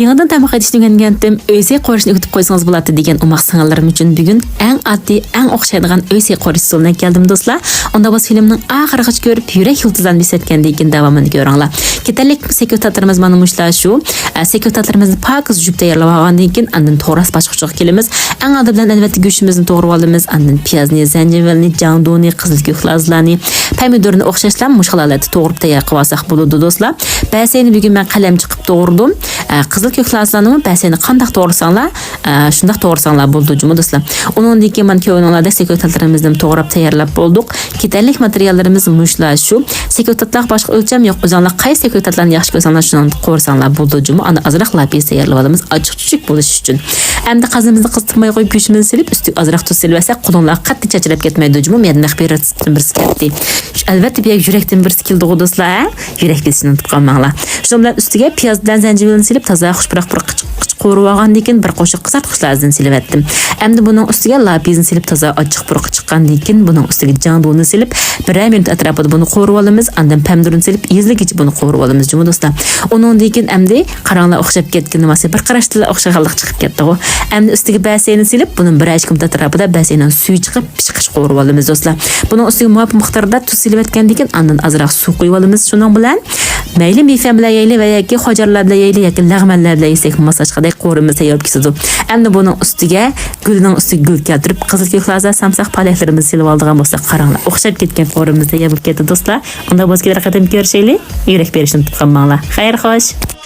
Yanıdan tamak edişini öğrengendim. Öysey qorishni o'tib qo'ysangiz bo'ladi degan umoq sing'illarim uchun bugun eng oddiy, eng o'xshaydigan öysey qorish usuluna keldim do'stlar. Unda bu filmning oxirigacha ko'rib, yurak yultizdan besatgan degan davomini ko'ringlar. Ketarlik sekretarlarimiz mana mushlar shu. Sekretarlarimizni pokiz yuvib tayyorlab olgandan keyin andan to'g'ras boshqacha kelamiz. Eng oddiy bilan albatta go'shtimizni to'g'rab olamiz. Andan piyozni, zanjabilni, jandoni, qizil ko'klarni, pomidorni o'xshashlar mushxalarni to'g'rab tayyor qilib olsak bo'ladi do'stlar. Ba'sini bugun men qalam chiqib to'g'irdim. Qizil ko'klarni ba'sini qanday to'g'risanglar, shunday to'g'risanglar bo'ldi juma do'stlar. Undan keyin men ko'yinlarda sekretarlarimizni to'g'rab tayyorlab bo'ldik. Ketarlik materiallarimiz mushlar shu. Sekretarlar boshqa o'lcham yo'q. O'zinglar qaysi sekretarlarni yaxshi ko'rsanglar shuni qo'rsanglar bo'ldi juma. Ana azroq lapis tayyorlab olamiz ochiq-chuchuk bo'lish uchun. Endi qazimizni qizdirmay qo'yib go'shtimizni silib, ustiga azroq tuz silib olsak, qo'linglar qattiq chachirab ketmaydi juma. Men xabiratdan birisi ketdi. Albatta bir yurakdan birisi keldi do'stlar. Yurak besini unutib qolmanglar. Shundan bilan ustiga piyoz bilan zanjibilni silib, toza xushpurak qo'rib olgandan keyin bir qo'shiq qizartqichlardan silib etdim. Endi buning ustiga lapisni silib toza ochiq puruq chiqqandan keyin buning ustiga jandoni silib, 1 minut atrofida buni qo'rib olamiz. Andan pomidorni silib, ezligicha buni qo'rib olamiz juma do'stlar. Undan keyin endi qaranglar o'xshab ketgan nimasi bir qarashda o'xshaganlik chiqib ketdi-ku. Endi ustiga baseyni silib, buning 1 minut atrofida baseydan suv chiqib, pishqish qo'rib olamiz do'stlar. Buning ustiga muvofiq miqdorda tuz silib etgandan keyin andan azroq suv qo'yib olamiz. Shuning bilan mayli mefam bilan yeyli va yoki xojarlar bilan yeyli yoki lag'manlar bilan yesak masaj qilib qo'rimiz tayyor ketadi. Endi buning ustiga gulning ustiga gul keltirib, qizil ko'klarni, samsaq palaklarimizni silib oldigan bo'lsak, qaranglar, o'xshab ketgan qo'rimiz tayyor bo'lib ketdi do'stlar. Unda o'zga bir qadam ko'rishaylik. Yurak berishni unutib qolmanglar. Xayr xo'sh.